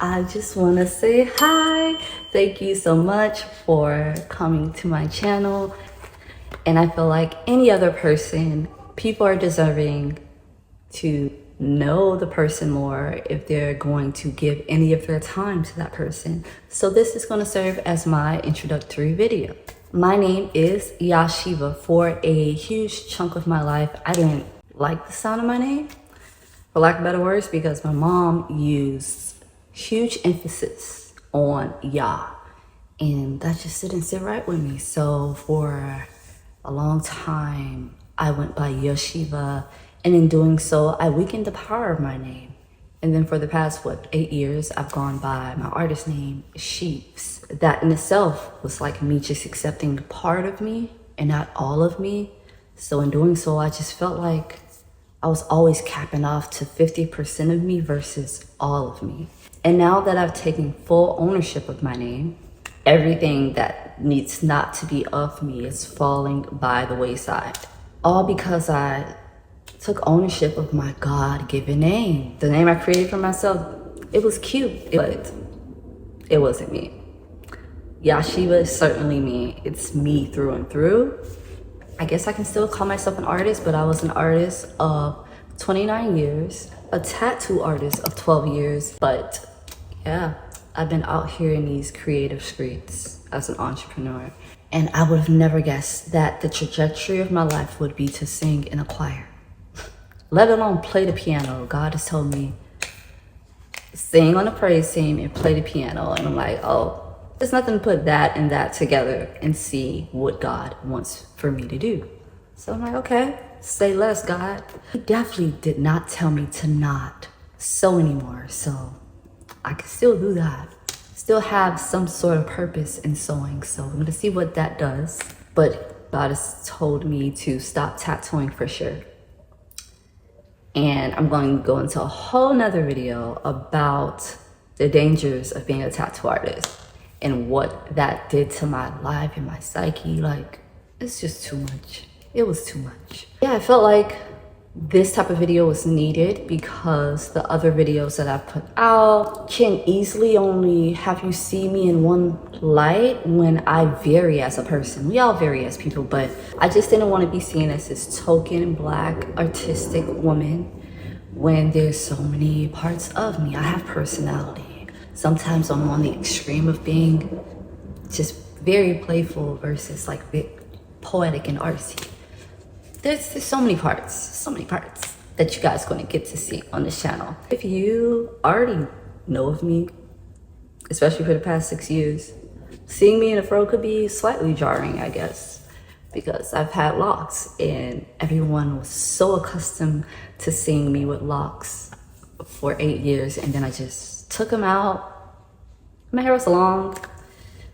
I just want to say hi. Thank you so much for coming to my channel. And I feel like any other person, people are deserving to know the person more if they're going to give any of their time to that person. So this is going to serve as my introductory video. My name is Yashiva. For a huge chunk of my life, I didn't like the sound of my name, for lack of better words, because my mom used huge emphasis on Ya, and that just didn't sit right with me. So for a long time, I went by Yashiva, and in doing so, I weakened the power of my name. And then for the past, 8 years, I've gone by my artist name, Sheeps. That in itself was like me just accepting part of me and not all of me. So in doing so, I just felt like I was always capping off to 50% of me versus all of me. And now that I've taken full ownership of my name, everything that needs not to be of me is falling by the wayside. All because I took ownership of my God-given name. The name I created for myself, it was cute, but it wasn't me. Yashiva is certainly me. It's me through and through. I guess I can still call myself an artist, but I was an artist of 29 years, a tattoo artist of 12 years. But yeah, I've been out here in these creative streets as an entrepreneur. And I would have never guessed that the trajectory of my life would be to sing in a choir, let alone play the piano. God has told me, sing on the praise team and play the piano. And I'm like, oh, there's nothing to put that and that together and see what God wants for me to do. So I'm like, okay, say less, God. He definitely did not tell me to not sew anymore. So I can still do that. Still have some sort of purpose in sewing. So I'm gonna see what that does. But God has told me to stop tattooing for sure. And I'm going to go into a whole nother video about the dangers of being a tattoo artist and what that did to my life and my psyche. Like, it's just too much. It was too much. Yeah, I felt like this type of video was needed because the other videos that I put out can easily only have you see me in one light when I vary as a person. We all vary as people, but I just didn't want to be seen as this token Black artistic woman when there's so many parts of me. I have personality. Sometimes I'm on the extreme of being just very playful versus like poetic and artsy. There's so many parts that you guys are going to get to see on this channel. If you already know of me, especially for the past 6 years, seeing me in a fro could be slightly jarring, I guess, because I've had locks and everyone was so accustomed to seeing me with locks for 8 years, and then I just took them out. My hair was long,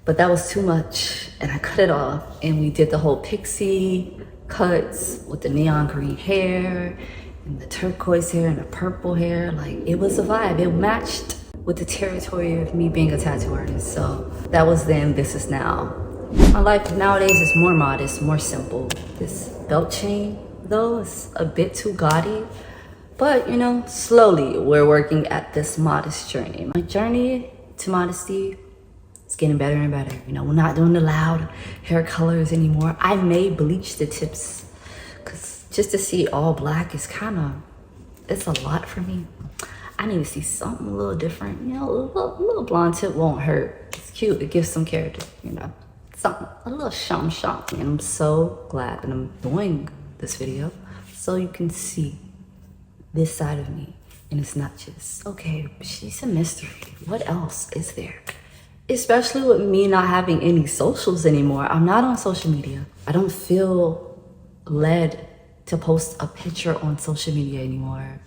but that was too much, and I cut it off, and we did the whole pixie cuts with the neon green hair and the turquoise hair and the purple hair. Like, it was a vibe. It matched with the territory of me being a tattoo artist. So that was then, this is now. My life nowadays is more modest, more simple. This belt chain though is a bit too gaudy, but you know, slowly we're working at this modest journey. My journey to modesty, it's getting better and better. You know, we're not doing the loud hair colors anymore. I may bleach the tips because just to see all black is it's a lot for me. I need to see something a little different. You know, a little blonde tip won't hurt. It's cute. It gives some character, you know. Something, a little shum. And I'm so glad that I'm doing this video so you can see this side of me. And it's not just, okay, she's a mystery. What else is there? Especially with me not having any socials anymore. I'm not on social media. I don't feel led to post a picture on social media anymore,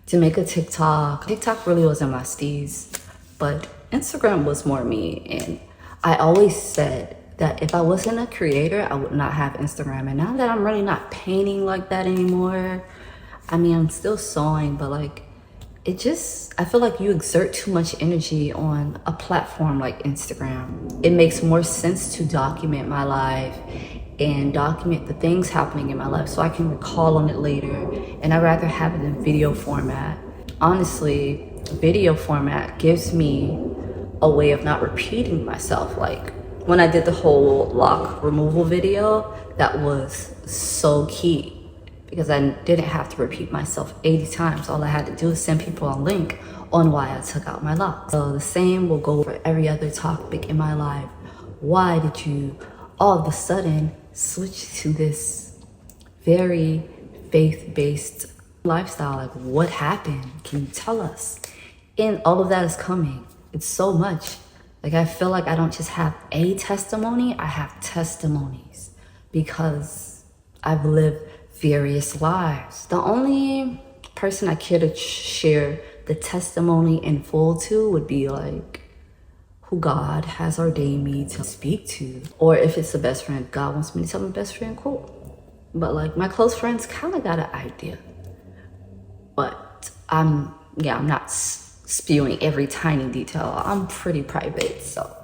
to make a TikTok. TikTok really wasn't my steez, but Instagram was more me. And I always said that if I wasn't a creator, I would not have Instagram. And now that I'm really not painting like that anymore, I mean, I'm still sewing, but like, I feel like you exert too much energy on a platform like Instagram. It makes more sense to document my life and document the things happening in my life so I can recall on it later. And I'd rather have it in video format. Honestly, video format gives me a way of not repeating myself. Like when I did the whole lock removal video, that was so key because I didn't have to repeat myself 80 times. All I had to do is send people a link on why I took out my lock. So the same will go for every other topic in my life. Why did you all of a sudden switch to this very faith-based lifestyle? Like, what happened? Can you tell us? And all of that is coming. It's so much. Like, I feel like I don't just have a testimony, I have testimonies because I've lived various lives. The only person I care to share the testimony in full to would be like who God has ordained me to speak to. Or if it's a best friend, God wants me to tell my best friend, cool. But like my close friends kind of got an idea. But I'm not spewing every tiny detail. I'm pretty private, so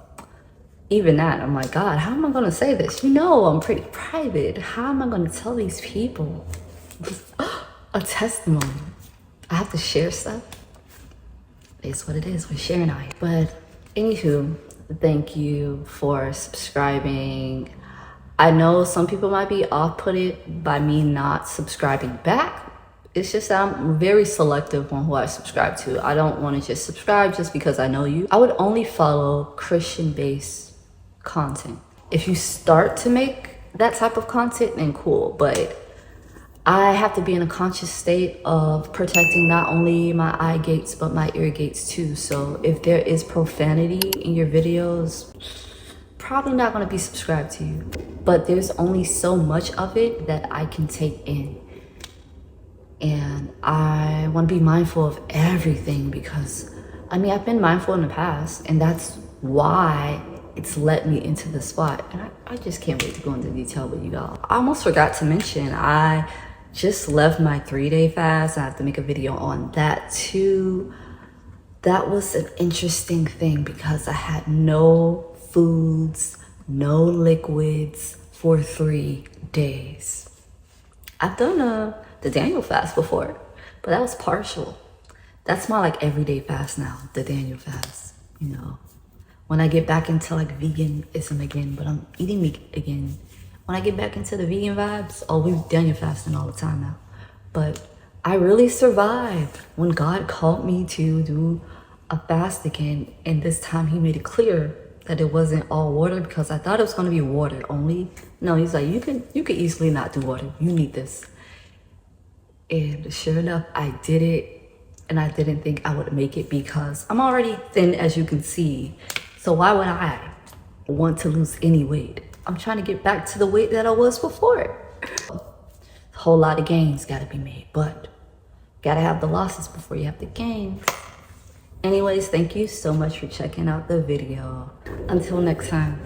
even that, I'm like, God, how am I gonna say this? You know I'm pretty private. How am I gonna tell these people a testimony? I have to share stuff. It's what it is, we're sharing out here. But anywho, thank you for subscribing. I know some people might be off-putted by me not subscribing back. It's just that I'm very selective on who I subscribe to. I don't want to just subscribe just because I know you. I would only follow Christian-based content. If you start to make that type of content, then cool. But I have to be in a conscious state of protecting not only my eye gates, but my ear gates too. So if there is profanity in your videos, probably not going to be subscribed to you. But there's only so much of it that I can take in. And I want to be mindful of everything because, I mean, I've been mindful in the past, and that's why it's led me into the spot. And I just can't wait to go into detail with you guys. I almost forgot to mention, I just left my 3-day fast. I have to make a video on that too. That was an interesting thing because I had no foods, no liquids for 3 days. I've done the Daniel fast before, but that was partial. That's my like everyday fast now, the Daniel fast, you know. When I get back into like veganism again, but I'm eating meat again. When I get back into the vegan vibes, oh, we're Daniel fasting all the time now. But I really survived when God called me to do a fast again. And this time he made it clear that it wasn't all water because I thought it was going to be water only. No, he's like, you could easily not do water. You need this. And sure enough, I did it. And I didn't think I would make it because I'm already thin, as you can see. So why would I want to lose any weight? I'm trying to get back to the weight that I was before. A whole lot of gains got to be made, but got to have the losses before you have the gains. Anyways, thank you so much for checking out the video. Until next time.